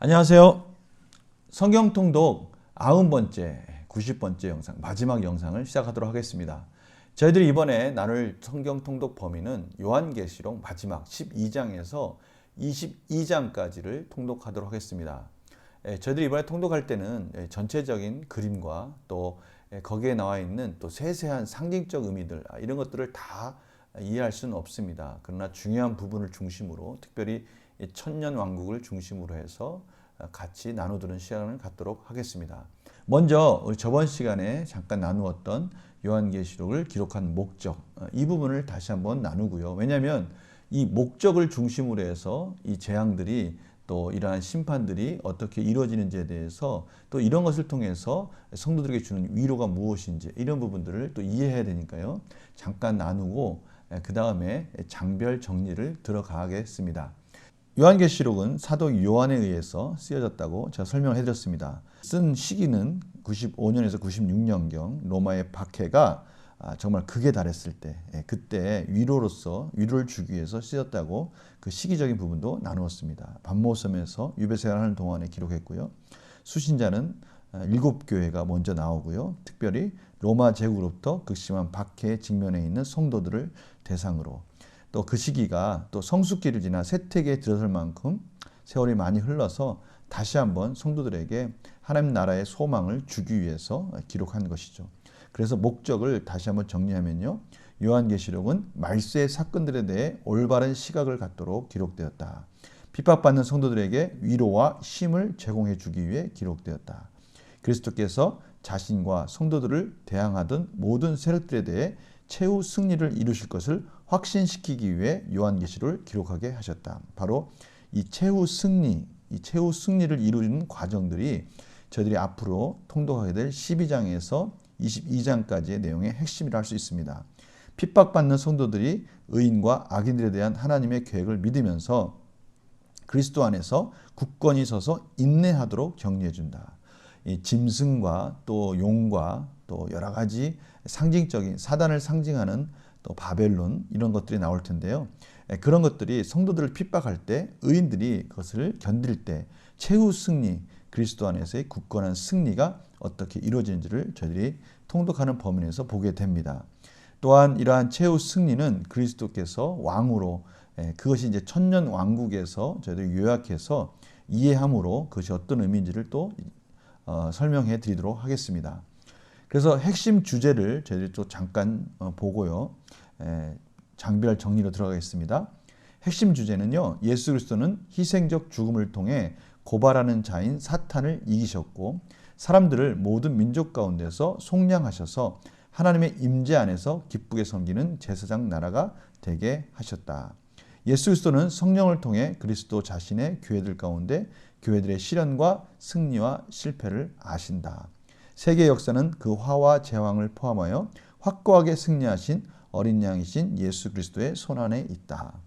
안녕하세요. 성경 통독 90번째, 90번째 영상, 마지막 영상을 시작하도록 하겠습니다. 저희들이 이번에 나눌 성경 통독 범위는 요한계시록 마지막 12장에서 22장까지를 통독하도록 하겠습니다. 저희들이 이번에 통독할 때는 전체적인 그림과 또 거기에 나와 있는 또 세세한 상징적 의미들, 이런 것들을 다 이해할 수는 없습니다. 그러나 중요한 부분을 중심으로, 특별히 천년 왕국을 중심으로 해서 같이 나누도록 시간을 갖도록 하겠습니다. 먼저 저번 시간에 잠깐 나누었던 요한계시록을 기록한 목적, 이 부분을 다시 한번 나누고요. 왜냐하면 이 목적을 중심으로 해서 이 재앙들이 또 이러한 심판들이 어떻게 이루어지는지에 대해서 또 이런 것을 통해서 성도들에게 주는 위로가 무엇인지 이런 부분들을 또 이해해야 되니까요. 잠깐 나누고 그 다음에 장별 정리를 들어가겠습니다. 요한계시록은 사도 요한에 의해서 쓰여졌다고 제가 설명을 해드렸습니다. 쓴 시기는 95년에서 96년경 로마의 박해가 정말 극에 달했을 때, 그때 위로를 주기 위해서 쓰였다고 그 시기적인 부분도 나누었습니다. 반모섬에서 유배 생활하는 동안에 기록했고요. 수신자는 7교회가 먼저 나오고요. 특별히 로마 제국으로부터 극심한 박해에 직면해 있는 성도들을 대상으로, 또 그 시기가 또 성숙기를 지나 세택에 들어설 만큼 세월이 많이 흘러서 다시 한번 성도들에게 하나님 나라의 소망을 주기 위해서 기록한 것이죠. 그래서 목적을 다시 한번 정리하면요. 요한계시록은 말세의 사건들에 대해 올바른 시각을 갖도록 기록되었다. 핍박받는 성도들에게 위로와 힘을 제공해 주기 위해 기록되었다. 그리스도께서 자신과 성도들을 대항하던 모든 세력들에 대해 최후 승리를 이루실 것을 확신시키기 위해 요한계시록을 기록하게 하셨다. 바로 이 최후 승리를 이루는 과정들이 저희들이 앞으로 통독하게 될 12장에서 22장까지의 내용의 핵심이라 할 수 있습니다. 핍박받는 성도들이 의인과 악인들에 대한 하나님의 계획을 믿으면서 그리스도 안에서 굳건히 서서 인내하도록 격려해 준다. 이 짐승과 또 용과 또 여러 가지 상징적인 사단을 상징하는 또 바벨론, 이런 것들이 나올 텐데요. 그런 것들이 성도들을 핍박할 때 의인들이 그것을 견딜 때 최후 승리, 그리스도 안에서의 굳건한 승리가 어떻게 이루어지는지를 저희들이 통독하는 범위 내에서 보게 됩니다. 또한 이러한 최후 승리는 그리스도께서 왕으로, 그것이 이제 천년 왕국에서 저희들이 요약해서 이해함으로 그것이 어떤 의미인지를 또 설명해 드리도록 하겠습니다. 그래서 핵심 주제를 저희들이 또 잠깐 보고요. 장별 정리로 들어가겠습니다. 핵심 주제는요. 예수 그리스도는 희생적 죽음을 통해 고발하는 자인 사탄을 이기셨고 사람들을 모든 민족 가운데서 속량하셔서 하나님의 임재 안에서 기쁘게 섬기는 제사장 나라가 되게 하셨다. 예수 그리스도는 성령을 통해 그리스도 자신의 교회들 가운데 교회들의 시련과 승리와 실패를 아신다. 세계 역사는 그 화와 제왕을 포함하여 확고하게 승리하신 어린 양이신 예수 그리스도의 손안에 있다.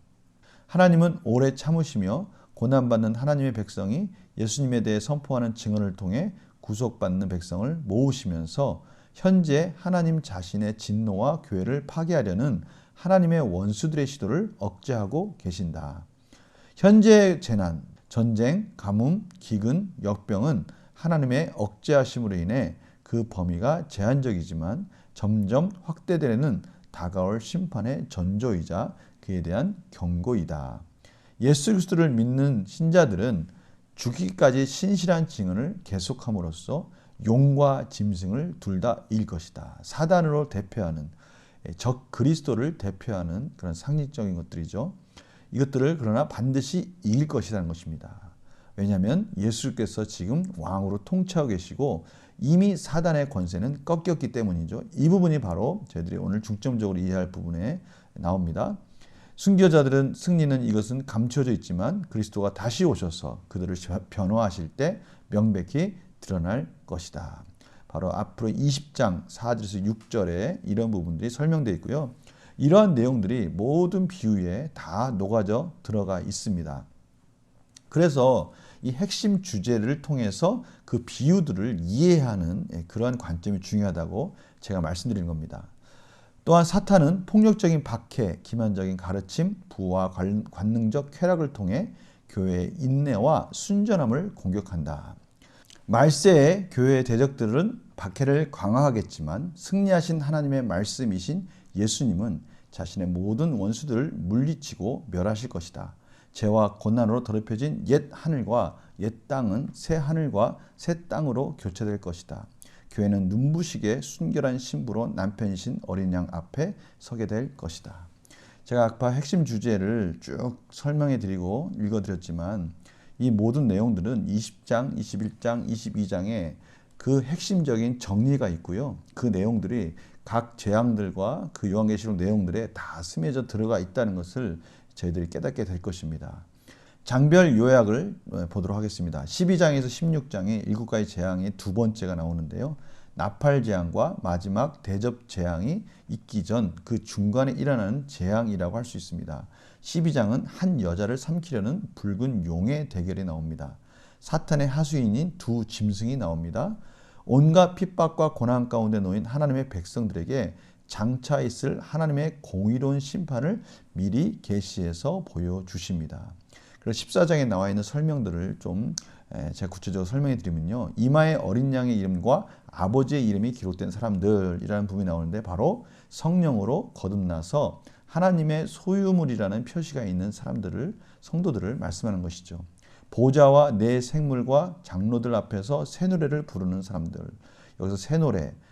하나님은 오래 참으시며 고난받는 하나님의 백성이 예수님에 대해 선포하는 증언을 통해 구속받는 백성을 모으시면서 현재 하나님 자신의 진노와 교회를 파괴하려는 하나님의 원수들의 시도를 억제하고 계신다. 현재의 재난, 전쟁, 가뭄, 기근, 역병은 하나님의 억제하심으로 인해 그 범위가 제한적이지만 점점 확대되는 다가올 심판의 전조이자 그에 대한 경고이다. 예수 그리스도를 믿는 신자들은 죽기까지 신실한 증언을 계속함으로써 용과 짐승을 둘 다 이길 것이다. 사단으로 대표하는 적 그리스도를 대표하는 그런 상징적인 것들이죠. 이것들을 그러나 반드시 이길 것이라는 것입니다. 왜냐하면 예수께서 지금 왕으로 통치하고 계시고 이미 사단의 권세는 꺾였기 때문이죠. 이 부분이 바로 저희들이 오늘 중점적으로 이해할 부분에 나옵니다. 순교자들은 승리는 이것은 감춰져 있지만 그리스도가 다시 오셔서 그들을 변호하실 때 명백히 드러날 것이다. 바로 앞으로 20장 4절에서 6절에 이런 부분들이 설명되어 있고요. 이러한 내용들이 모든 비유에 다 녹아져 들어가 있습니다. 그래서 이 핵심 주제를 통해서 그 비유들을 이해하는 그러한 관점이 중요하다고 제가 말씀드리는 겁니다. 또한 사탄은 폭력적인 박해, 기만적인 가르침, 부와 관능적 쾌락을 통해 교회의 인내와 순전함을 공격한다. 말세의 교회의 대적들은 박해를 강화하겠지만 승리하신 하나님의 말씀이신 예수님은 자신의 모든 원수들을 물리치고 멸하실 것이다. 죄와 고난으로 더럽혀진 옛 하늘과 옛 땅은 새 하늘과 새 땅으로 교체될 것이다. 교회는 눈부시게 순결한 신부로 남편이신 어린 양 앞에 서게 될 것이다. 제가 아까 핵심 주제를 쭉 설명해 드리고 읽어 드렸지만 이 모든 내용들은 20장, 21장, 22장에 그 핵심적인 정리가 있고요. 그 내용들이 각 재앙들과 그 요한계시록 내용들에 다 스며져 들어가 있다는 것을 저희들이 깨닫게 될 것입니다. 장별 요약을 보도록 하겠습니다. 12장에서 16장에 7가지 재앙의 두 번째가 나오는데요. 나팔 재앙과 마지막 대접 재앙이 있기 전 그 중간에 일어나는 재앙이라고 할 수 있습니다. 12장은 한 여자를 삼키려는 붉은 용의 대결이 나옵니다. 사탄의 하수인인 두 짐승이 나옵니다. 온갖 핍박과 고난 가운데 놓인 하나님의 백성들에게 장차 있을 하나님의 공의로운 심판을 미리 계시해서 보여주십니다. 그래서 14장에 나와 있는 설명들을 좀 제가 구체적으로 설명해 드리면요. 이마에 어린 양의 이름과 아버지의 이름이 기록된 사람들이라는 부분이 나오는데 바로 성령으로 거듭나서 하나님의 소유물이라는 표시가 있는 사람들을, 성도들을 말씀하는 것이죠. 보좌와 내 생물과 장로들 앞에서 새 노래를 부르는 사람들. 여기서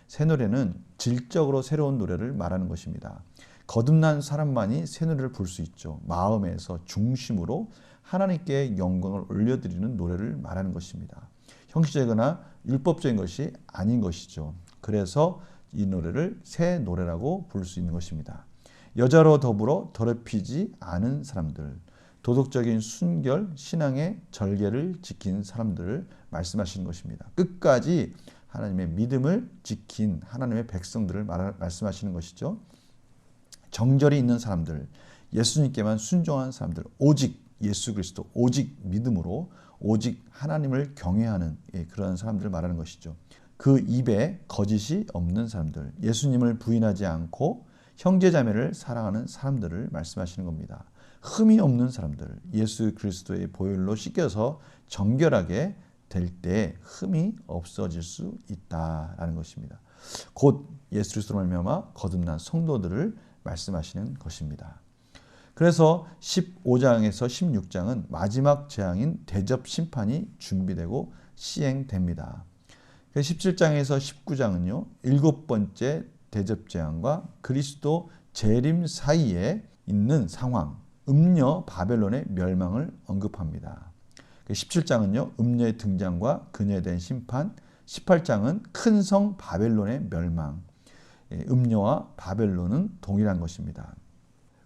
새 노래는 질적으로 새로운 노래를 말하는 것입니다. 거듭난 사람만이 새 노래를 부를 수 있죠. 마음에서 중심으로 하나님께 영광을 올려드리는 노래를 말하는 것입니다. 형식적이거나 율법적인 것이 아닌 것이죠. 그래서 이 노래를 새 노래라고 부를 수 있는 것입니다. 여자로 더불어 더럽히지 않은 사람들, 도덕적인 순결, 신앙의 절개를 지킨 사람들을 말씀하시는 것입니다. 끝까지 하나님의 믿음을 지킨 하나님의 백성들을 말씀하시는 것이죠. 정절이 있는 사람들, 예수님께만 순종한 사람들, 오직 예수 그리스도, 오직 믿음으로, 오직 하나님을 경외하는 그런 사람들을 말하는 것이죠. 그 입에 거짓이 없는 사람들, 예수님을 부인하지 않고 형제자매를 사랑하는 사람들을 말씀하시는 겁니다. 흠이 없는 사람들, 예수 그리스도의 보혈로 씻겨서 정결하게 될 때 흠이 없어질 수 있다라는 것입니다. 곧 예수 그리스도로 말미암아 거듭난 성도들을 말씀하시는 것입니다. 그래서 15장에서 16장은 마지막 재앙인 대접 심판이 준비되고 시행됩니다. 17장에서 19장은요. 7번째 대접 재앙과 그리스도 재림 사이에 있는 상황, 음녀 바벨론의 멸망을 언급합니다. 17장은요. 음녀의 등장과 그녀에 대한 심판, 18장은 큰 성 바벨론의 멸망. 음녀와 바벨론은 동일한 것입니다.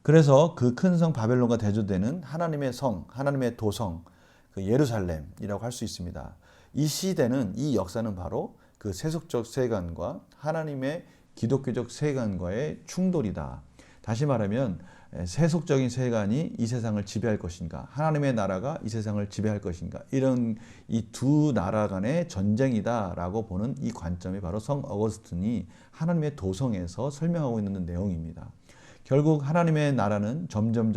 그래서 그 큰 성 바벨론과 대조되는 하나님의 성, 하나님의 도성, 그 예루살렘이라고 할 수 있습니다. 이 시대는, 이 역사는 바로 그 세속적 세계관과 하나님의 기독교적 세계관과의 충돌이다. 다시 말하면 세속적인 세계관이 이 세상을 지배할 것인가, 하나님의 나라가 이 세상을 지배할 것인가, 이런 이 두 나라 간의 전쟁이다라고 보는 이 관점이 바로 성 어거스틴이 하나님의 도성에서 설명하고 있는 내용입니다. 결국 하나님의 나라는 점점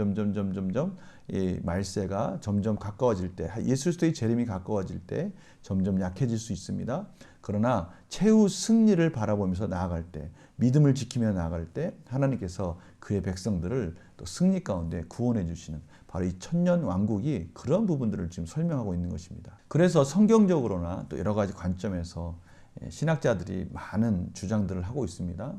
이 말세가 점점 가까워질 때, 예수 그리스도의 재림이 가까워질 때 점점 약해질 수 있습니다. 그러나 최후 승리를 바라보면서 나아갈 때, 믿음을 지키며 나아갈 때 하나님께서 그의 백성들을 또 승리 가운데 구원해 주시는 바로 이 천년 왕국이 그런 부분들을 지금 설명하고 있는 것입니다. 그래서 성경적으로나 또 여러 가지 관점에서 신학자들이 많은 주장들을 하고 있습니다.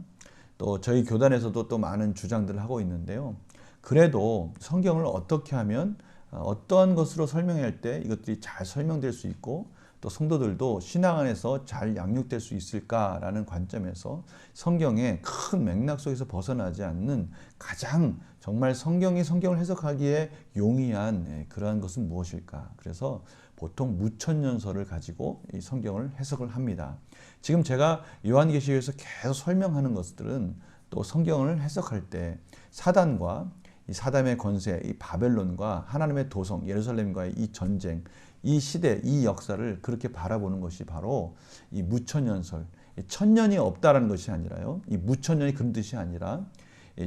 또 저희 교단에서도 또 많은 주장들을 하고 있는데요. 그래도 성경을 어떻게 하면 어떠한 것으로 설명할 때 이것들이 잘 설명될 수 있고 또 성도들도 신앙 안에서 잘 양육될 수 있을까라는 관점에서 성경의 큰 맥락 속에서 벗어나지 않는 가장 정말 성경이 성경을 해석하기에 용이한 그러한 것은 무엇일까? 그래서 보통 무천년설을 가지고 이 성경을 해석을 합니다. 지금 제가 요한계시록에서 계속 설명하는 것들은 또 성경을 해석할 때 사단과 이 사단의 권세, 이 바벨론과 하나님의 도성 예루살렘과의 이 전쟁, 이 시대, 이 역사를 그렇게 바라보는 것이 바로 이 무천년설, 천년이 없다라는 것이 아니라요. 이 무천년이 그런 뜻이 아니라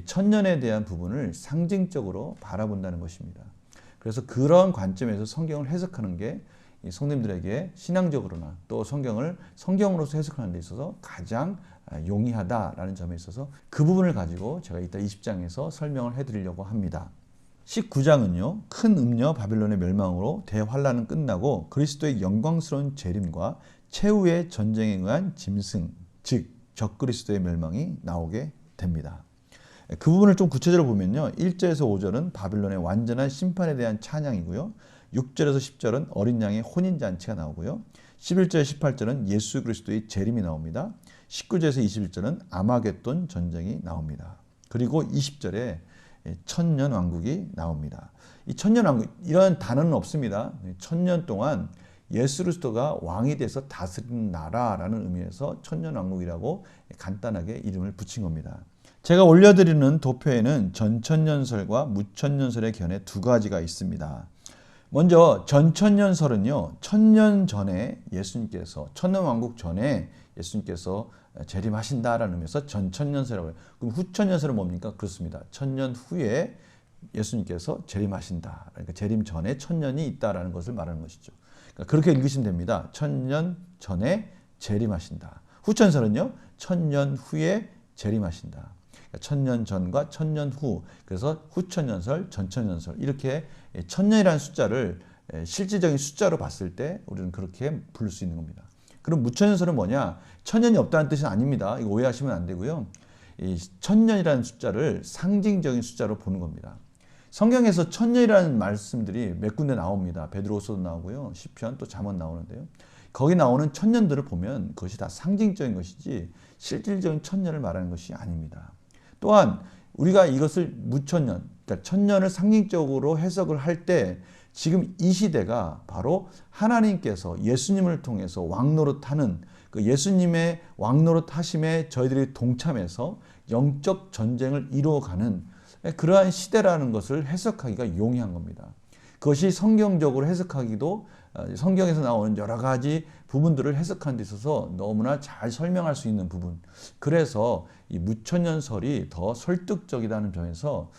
천년에 대한 부분을 상징적으로 바라본다는 것입니다. 그래서 그런 관점에서 성경을 해석하는 게 이 성도님들에게 신앙적으로나 또 성경을 성경으로서 해석하는 데 있어서 가장 용이하다라는 점에 있어서 그 부분을 가지고 제가 이따 20장에서 설명을 해드리려고 합니다. 19장은요. 큰 음녀 바벨론의 멸망으로 대환란은 끝나고 그리스도의 영광스러운 재림과 최후의 전쟁에 의한 짐승, 즉 적그리스도의 멸망이 나오게 됩니다. 그 부분을 좀 구체적으로 보면요. 1절에서 5절은 바벨론의 완전한 심판에 대한 찬양이고요. 6절에서 10절은 어린 양의 혼인잔치가 나오고요. 11절, 18절은 예수 그리스도의 재림이 나옵니다. 19절에서 21절은 아마겟돈 전쟁이 나옵니다. 그리고 20절에 천년 왕국이 나옵니다. 이 천년 왕국, 이런 단어는 없습니다. 천년 동안 예수 그리스도가 왕이 돼서 다스리는 나라라는 의미에서 천년 왕국이라고 간단하게 이름을 붙인 겁니다. 제가 올려드리는 도표에는 전천년설과 무천년설의 견해 두 가지가 있습니다. 먼저 전천년설은요. 천년 전에 예수님께서 천년 왕국 전에 예수님께서 재림하신다라는 의미에서 전천년설이라고 해요. 그럼 후천년설은 뭡니까? 그렇습니다. 천년 후에 예수님께서 재림하신다. 그러니까 재림 전에 천년이 있다라는 것을 말하는 것이죠. 그러니까 그렇게 읽으시면 됩니다. 천년 전에 재림하신다. 후천설은요. 천년 후에 재림하신다. 천년 전과 천년 후, 그래서 후천년설, 전천년설, 이렇게 천년이라는 숫자를 실질적인 숫자로 봤을 때 우리는 그렇게 부를 수 있는 겁니다. 그럼 무천년설은 뭐냐? 천년이 없다는 뜻은 아닙니다. 이거 오해하시면 안 되고요. 이 천년이라는 숫자를 상징적인 숫자로 보는 겁니다. 성경에서 천년이라는 말씀들이 몇 군데 나옵니다. 베드로서도 나오고요. 시편 또 잠언 나오는데요. 거기 나오는 천년들을 보면 그것이 다 상징적인 것이지 실질적인 천년을 말하는 것이 아닙니다. 또한 우리가 이것을 무천년, 그러니까 천년을 상징적으로 해석을 할 때 지금 이 시대가 바로 하나님께서 예수님을 통해서 왕노릇하는 그 예수님의 왕노릇하심에 저희들이 동참해서 영적 전쟁을 이루어가는 그러한 시대라는 것을 해석하기가 용이한 겁니다. 그것이 성경적으로 해석하기도 성경에서 나오는 여러 가지 부분들을 해석하는 데 있어서 너무나 잘 설명할 수 있는 부분. 그래서 이 무천년설이 더 설득적이라는 점에서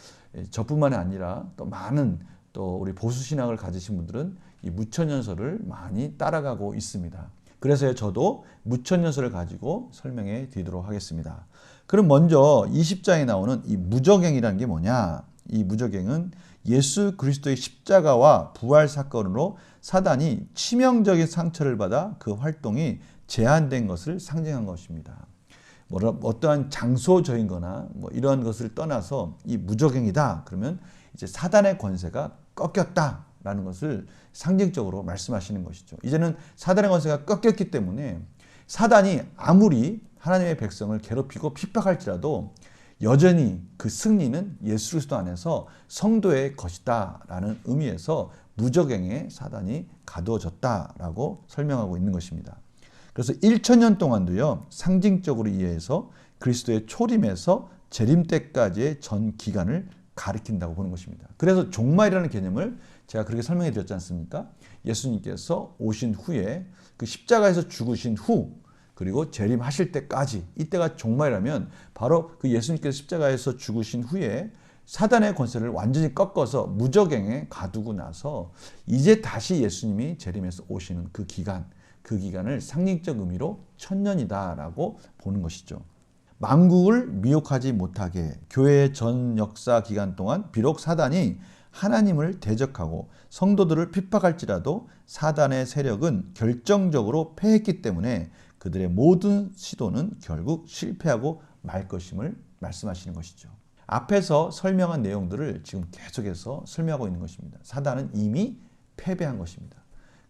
저뿐만이 아니라 또 많은 또 우리 보수신학을 가지신 분들은 이 무천년설을 많이 따라가고 있습니다. 그래서 저도 무천년설을 가지고 설명해 드리도록 하겠습니다. 그럼 먼저 20장에 나오는 이 무저갱이라는 게 뭐냐? 이 무저갱은 예수 그리스도의 십자가와 부활 사건으로 사단이 치명적인 상처를 받아 그 활동이 제한된 것을 상징한 것입니다. 어떠한 장소적인 거나 이러한 것을 떠나서 이 무저갱이다. 그러면 이제 사단의 권세가 꺾였다라는 것을 상징적으로 말씀하시는 것이죠. 이제는 사단의 권세가 꺾였기 때문에 사단이 아무리 하나님의 백성을 괴롭히고 핍박할지라도 여전히 그 승리는 예수 그리스도 안에서 성도의 것이다라는 의미에서 무저갱에 사단이 가두어졌다라고 설명하고 있는 것입니다. 그래서 1000년 동안도요. 상징적으로 이해해서 그리스도의 초림에서 재림 때까지의 전 기간을 가리킨다고 보는 것입니다. 그래서 종말이라는 개념을 제가 그렇게 설명해 드렸지 않습니까? 예수님께서 오신 후에 그 십자가에서 죽으신 후 그리고 재림하실 때까지 이때가 종말이라면 바로 그 예수님께서 십자가에서 죽으신 후에 사단의 권세를 완전히 꺾어서 무저갱에 가두고 나서 이제 다시 예수님이 재림해서 오시는 그 기간을 상징적 의미로 천년이다라고 보는 것이죠. 만국을 미혹하지 못하게 교회의 전 역사 기간 동안 비록 사단이 하나님을 대적하고 성도들을 핍박할지라도 사단의 세력은 결정적으로 패했기 때문에 그들의 모든 시도는 결국 실패하고 말 것임을 말씀하시는 것이죠. 앞에서 설명한 내용들을 지금 계속해서 설명하고 있는 것입니다. 사단은 이미 패배한 것입니다.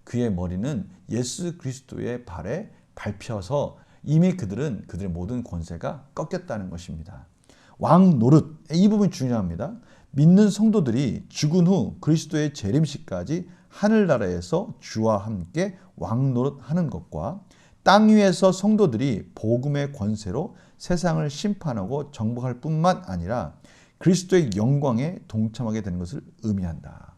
그의 머리는 예수 그리스도의 발에 밟혀서 이미 그들의 모든 권세가 꺾였다는 것입니다. 왕 노릇, 이 부분이 중요합니다. 믿는 성도들이 죽은 후 그리스도의 재림시까지 하늘나라에서 주와 함께 왕 노릇하는 것과 땅 위에서 성도들이 복음의 권세로 세상을 심판하고 정복할 뿐만 아니라 그리스도의 영광에 동참하게 되는 것을 의미한다.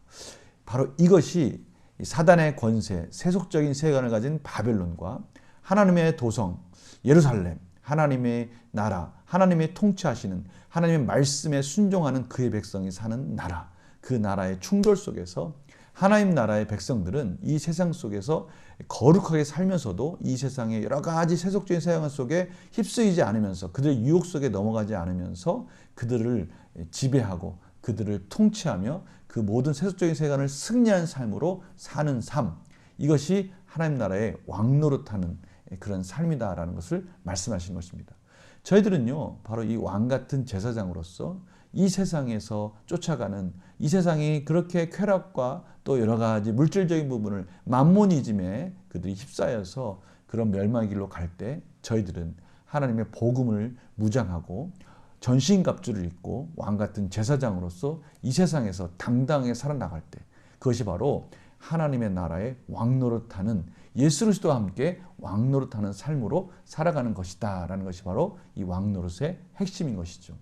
바로 이것이 사단의 권세, 세속적인 세관을 가진 바벨론과 하나님의 도성, 예루살렘, 하나님의 나라, 하나님의 통치하시는 하나님의 말씀에 순종하는 그의 백성이 사는 나라, 그 나라의 충돌 속에서 하나님 나라의 백성들은 이 세상 속에서 거룩하게 살면서도 이 세상의 여러 가지 세속적인 세상 속에 휩쓰이지 않으면서 그들의 유혹 속에 넘어가지 않으면서 그들을 지배하고 그들을 통치하며 그 모든 세속적인 세간을 승리하는 삶으로 사는 삶, 이것이 하나님 나라의 왕노릇하는 그런 삶이다라는 것을 말씀하시는 것입니다. 저희들은요, 바로 이 왕 같은 제사장으로서 이 세상에서 쫓아가는, 이 세상이 그렇게 쾌락과 또 여러 가지 물질적인 부분을 만모니즘에 그들이 휩싸여서 그런 멸망의 길로 갈 때 저희들은 하나님의 복음을 무장하고 전신갑주를 입고 왕 같은 제사장으로서 이 세상에서 당당하게 살아나갈 때, 그것이 바로 하나님의 나라의 왕노릇하는, 예수 그리스도와 함께 왕노릇하는 삶으로 살아가는 것이다 라는 것이 바로 이 왕노릇의 핵심인 것이죠.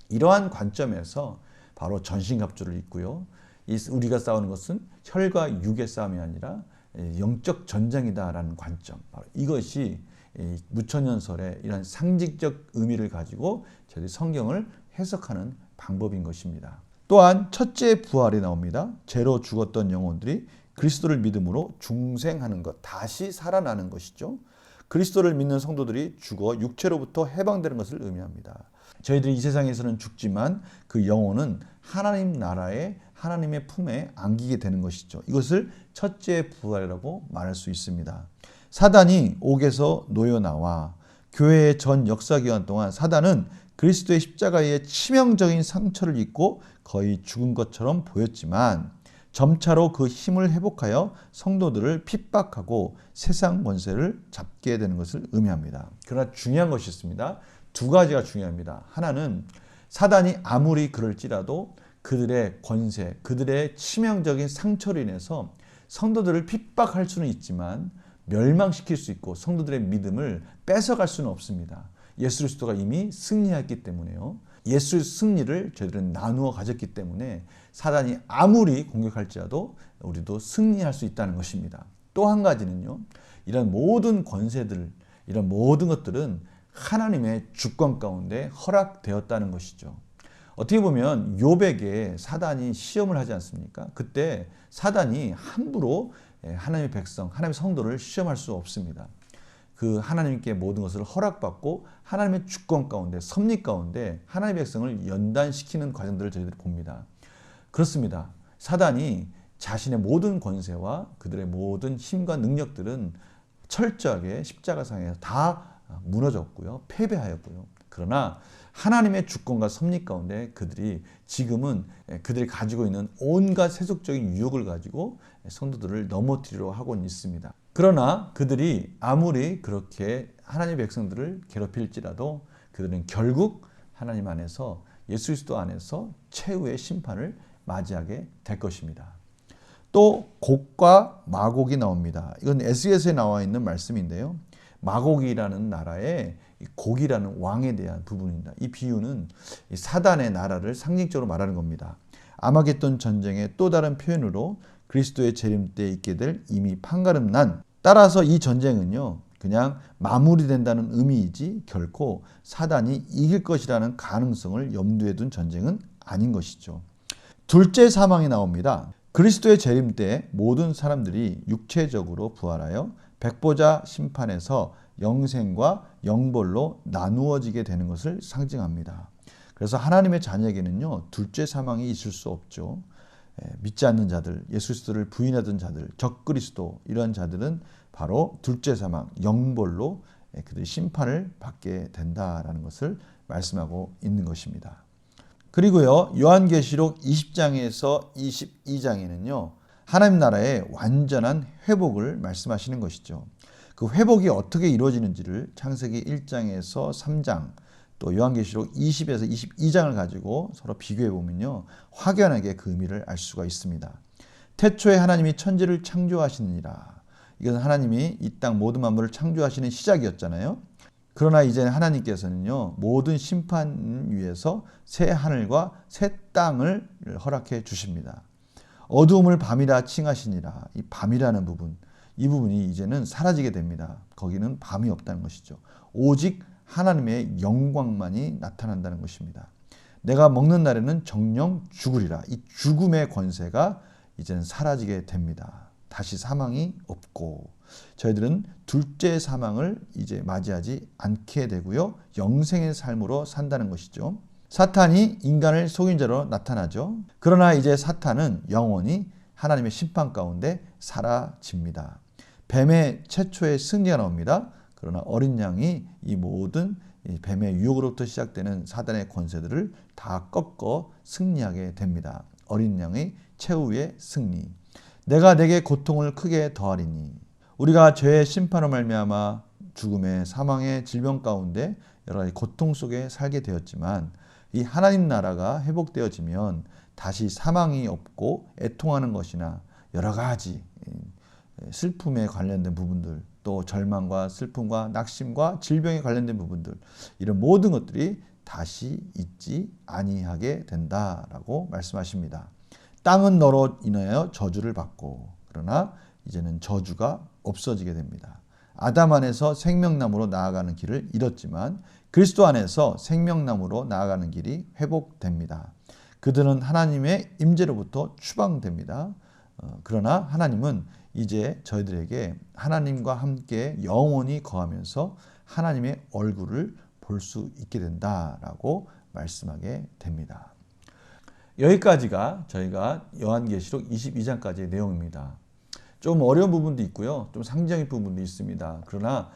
이러한 관점에서 바로 전신갑주를 입고요, 우리가 싸우는 것은 혈과 육의 싸움이 아니라 영적 전쟁이다라는 관점, 바로 이것이 무천년설의 이런 상징적 의미를 가지고 저희들이 성경을 해석하는 방법인 것입니다. 또한 첫째 부활이 나옵니다. 죄로 죽었던 영혼들이 그리스도를 믿음으로 중생하는 것, 다시 살아나는 것이죠. 그리스도를 믿는 성도들이 죽어 육체로부터 해방되는 것을 의미합니다. 저희들이 이 세상에서는 죽지만 그 영혼은 하나님 나라의 하나님의 품에 안기게 되는 것이죠. 이것을 첫째 부활이라고 말할 수 있습니다. 사단이 옥에서 놓여나와 교회의 전 역사 기간 동안 사단은 그리스도의 십자가에 치명적인 상처를 입고 거의 죽은 것처럼 보였지만 점차로 그 힘을 회복하여 성도들을 핍박하고 세상 권세를 잡게 되는 것을 의미합니다. 그러나 중요한 것이 있습니다. 두 가지가 중요합니다. 하나는 사단이 아무리 그럴지라도 그들의 권세, 그들의 치명적인 상처로 인해서 성도들을 핍박할 수는 있지만 멸망시킬 수 있고 성도들의 믿음을 뺏어갈 수는 없습니다. 예수 그리스도가 이미 승리했기 때문에요. 예수의 승리를 저희들은 나누어 가졌기 때문에 사단이 아무리 공격할지라도 우리도 승리할 수 있다는 것입니다. 또 한 가지는요, 이런 모든 권세들, 이런 모든 것들은 하나님의 주권 가운데 허락되었다는 것이죠. 어떻게 보면 욥에게 사단이 시험을 하지 않습니까? 그때 사단이 함부로 하나님의 백성, 하나님의 성도를 시험할 수 없습니다. 그 하나님께 모든 것을 허락받고 하나님의 주권 가운데, 섭리 가운데 하나님의 백성을 연단시키는 과정들을 저희들이 봅니다. 그렇습니다. 사단이 자신의 모든 권세와 그들의 모든 힘과 능력들은 철저하게 십자가상에서 다 무너졌고요, 패배하였고요. 그러나 하나님의 주권과 섭리 가운데 그들이 지금은 그들이 가지고 있는 온갖 세속적인 유혹을 가지고 성도들을 넘어뜨리려 하고 있습니다. 그러나 그들이 아무리 그렇게 하나님의 백성들을 괴롭힐지라도 그들은 결국 하나님 안에서, 예수 그리스도 안에서 최후의 심판을 맞이하게 될 것입니다. 또 곡과 마곡이 나옵니다. 이건 에스겔서에 나와 있는 말씀인데요. 마곡이라는 나라의 곡이라는 왕에 대한 부분입니다. 이 비유는 사단의 나라를 상징적으로 말하는 겁니다. 아마겟돈 전쟁의 또 다른 표현으로 그리스도의 재림 때 있게 될 이미 판가름 난, 따라서 이 전쟁은요, 그냥 마무리된다는 의미이지 결코 사단이 이길 것이라는 가능성을 염두에 둔 전쟁은 아닌 것이죠. 둘째 사망이 나옵니다. 그리스도의 재림 때 모든 사람들이 육체적으로 부활하여 백보자 심판에서 영생과 영벌로 나누어지게 되는 것을 상징합니다. 그래서 하나님의 자녀에게는요, 둘째 사망이 있을 수 없죠. 믿지 않는 자들, 예수 그리스도를 부인하던 자들, 적그리스도, 이런 자들은 바로 둘째 사망, 영벌로 그들이 심판을 받게 된다라는 것을 말씀하고 있는 것입니다. 그리고요, 요한계시록 20장에서 22장에는요, 하나님 나라의 완전한 회복을 말씀하시는 것이죠. 그 회복이 어떻게 이루어지는지를 창세기 1장에서 3장, 또 요한계시록 20에서 22장을 가지고 서로 비교해 보면요, 확연하게 그 의미를 알 수가 있습니다. 태초에 하나님이 천지를 창조하시니라. 이것은 하나님이 이 땅 모든 만물을 창조하시는 시작이었잖아요. 그러나 이제 하나님께서는요, 모든 심판 위에서 새 하늘과 새 땅을 허락해 주십니다. 어두움을 밤이라 칭하시니라. 이 밤이라는 부분, 이 부분이 이제는 사라지게 됩니다. 거기는 밤이 없다는 것이죠. 오직 하나님의 영광만이 나타난다는 것입니다. 내가 먹는 날에는 정령 죽으리라. 이 죽음의 권세가 이제는 사라지게 됩니다. 다시 사망이 없고 저희들은 둘째 사망을 이제 맞이하지 않게 되고요. 영생의 삶으로 산다는 것이죠. 사탄이 인간을 속인 자로 나타나죠. 그러나 이제 사탄은 영원히 하나님의 심판 가운데 사라집니다. 뱀의 최초의 승리가 나옵니다. 그러나 어린 양이 이 모든 뱀의 유혹으로부터 시작되는 사단의 권세들을 다 꺾어 승리하게 됩니다. 어린 양의 최후의 승리. 내가 내게 고통을 크게 더하리니. 우리가 죄의 심판으로 말미암아 죽음의 사망의 질병 가운데 여러 가지 고통 속에 살게 되었지만 이 하나님 나라가 회복되어지면 다시 사망이 없고 애통하는 것이나 여러 가지 슬픔에 관련된 부분들, 또 절망과 슬픔과 낙심과 질병에 관련된 부분들, 이런 모든 것들이 다시 있지 아니하게 된다라고 말씀하십니다. 땅은 너로 인하여 저주를 받고 그러나 이제는 저주가 없어지게 됩니다. 아담 안에서 생명나무로 나아가는 길을 잃었지만 그리스도 안에서 생명나무로 나아가는 길이 회복됩니다. 그들은 하나님의 임재로부터 추방됩니다. 그러나 하나님은 이제 저희들에게 하나님과 함께 영원히 거하면서 하나님의 얼굴을 볼 수 있게 된다라고 말씀하게 됩니다. 여기까지가 저희가 요한계시록 22장까지의 내용입니다. 좀 어려운 부분도 있고요. 좀 상징적인 부분도 있습니다. 그러나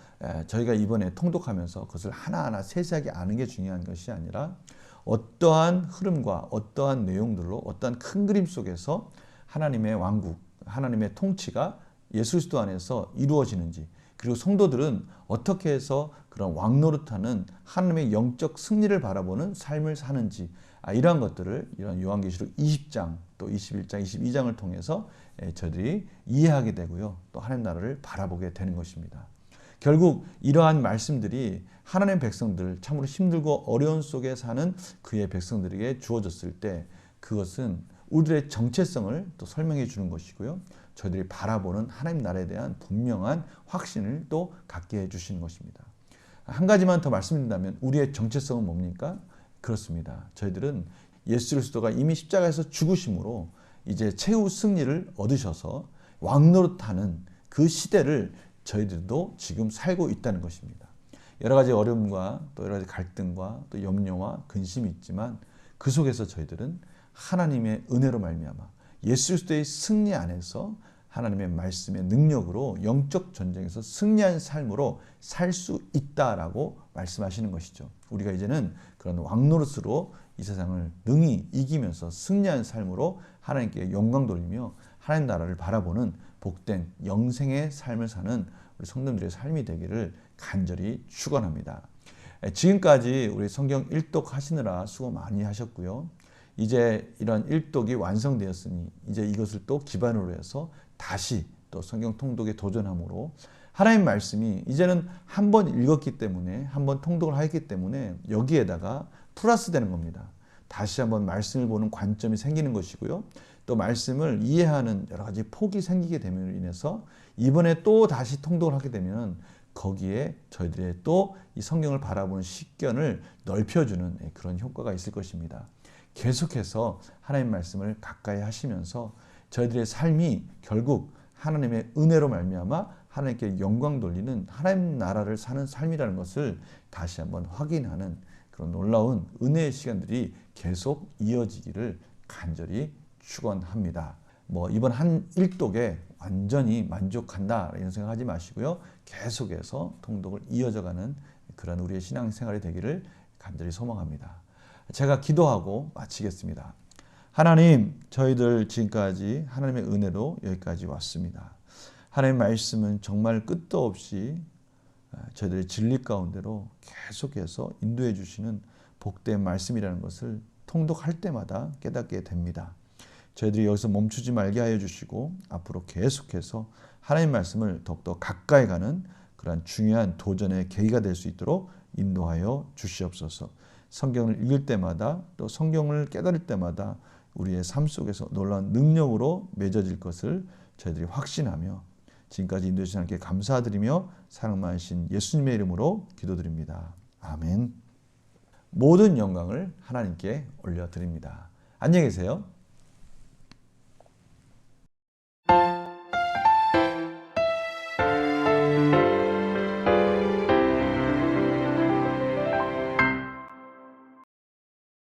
저희가 이번에 통독하면서 그것을 하나하나 세세하게 아는 게 중요한 것이 아니라 어떠한 흐름과 어떠한 내용들로 어떠한 큰 그림 속에서 하나님의 왕국, 하나님의 통치가 예수 그리스도 안에서 이루어지는지, 그리고 성도들은 어떻게 해서 그런 왕노릇하는 하나님의 영적 승리를 바라보는 삶을 사는지, 이러한 것들을 이런 요한계시록 20장 또 21장, 22장을 통해서 저희들이 이해하게 되고요. 또 하나님 나라를 바라보게 되는 것입니다. 결국 이러한 말씀들이 하나님의 백성들, 참으로 힘들고 어려운 속에 사는 그의 백성들에게 주어졌을 때 그것은 우리들의 정체성을 또 설명해 주는 것이고요. 저희들이 바라보는 하나님 나라에 대한 분명한 확신을 또 갖게 해 주시는 것입니다. 한 가지만 더 말씀드린다면 우리의 정체성은 뭡니까? 그렇습니다. 저희들은 예수 그리스도가 이미 십자가에서 죽으심으로 이제 최후 승리를 얻으셔서 왕노릇하는 그 시대를 저희들도 지금 살고 있다는 것입니다. 여러 가지 어려움과 또 여러 가지 갈등과 또 염려와 근심이 있지만 그 속에서 저희들은 하나님의 은혜로 말미암아 예수 그리스도의 승리 안에서 하나님의 말씀의 능력으로 영적 전쟁에서 승리한 삶으로 살 수 있다라고 말씀하시는 것이죠. 우리가 이제는 그런 왕노릇으로 이 세상을 능히 이기면서 승리한 삶으로 하나님께 영광 돌리며 하나님 나라를 바라보는 복된 영생의 삶을 사는 우리 성도들의 삶이 되기를 간절히 축원합니다. 지금까지 우리 성경 일독 하시느라 수고 많이 하셨고요. 이제 이런 일독이 완성되었으니 이제 이것을 또 기반으로 해서 다시 또 성경 통독에 도전함으로 하나님 말씀이 이제는 한 번 읽었기 때문에 한 번 통독을 하였기 때문에 여기에다가 플러스 되는 겁니다. 다시 한번 말씀을 보는 관점이 생기는 것이고요. 또 말씀을 이해하는 여러 가지 폭이 생기게 됨으로 인해서 이번에 또 다시 통독을 하게 되면 거기에 저희들의 또 이 성경을 바라보는 식견을 넓혀주는 그런 효과가 있을 것입니다. 계속해서 하나님 말씀을 가까이 하시면서 저희들의 삶이 결국 하나님의 은혜로 말미암아 하나님께 영광 돌리는 하나님 나라를 사는 삶이라는 것을 다시 한번 확인하는 그런 놀라운 은혜의 시간들이 계속 이어지기를 간절히 축원합니다. 이번 한 일독에 완전히 만족한다 이런 생각하지 마시고요. 계속해서 통독을 이어져가는 그런 우리의 신앙생활이 되기를 간절히 소망합니다. 제가 기도하고 마치겠습니다. 하나님, 저희들 지금까지 하나님의 은혜로 여기까지 왔습니다. 하나님의 말씀은 정말 끝도 없이 저희들의 진리 가운데로 계속해서 인도해 주시는 복된 말씀이라는 것을 통독할 때마다 깨닫게 됩니다. 저희들이 여기서 멈추지 말게 하여 주시고 앞으로 계속해서 하나님의 말씀을 더욱더 가까이 가는 그러한 중요한 도전의 계기가 될 수 있도록 인도하여 주시옵소서. 성경을 읽을 때마다 또 성경을 깨달을 때마다 우리의 삶 속에서 놀라운 능력으로 맺어질 것을 저희들이 확신하며 지금까지 인도해 주신 하나님께 감사드리며 사랑 많으신 예수님의 이름으로 기도드립니다. 아멘. 모든 영광을 하나님께 올려드립니다. 안녕히 계세요.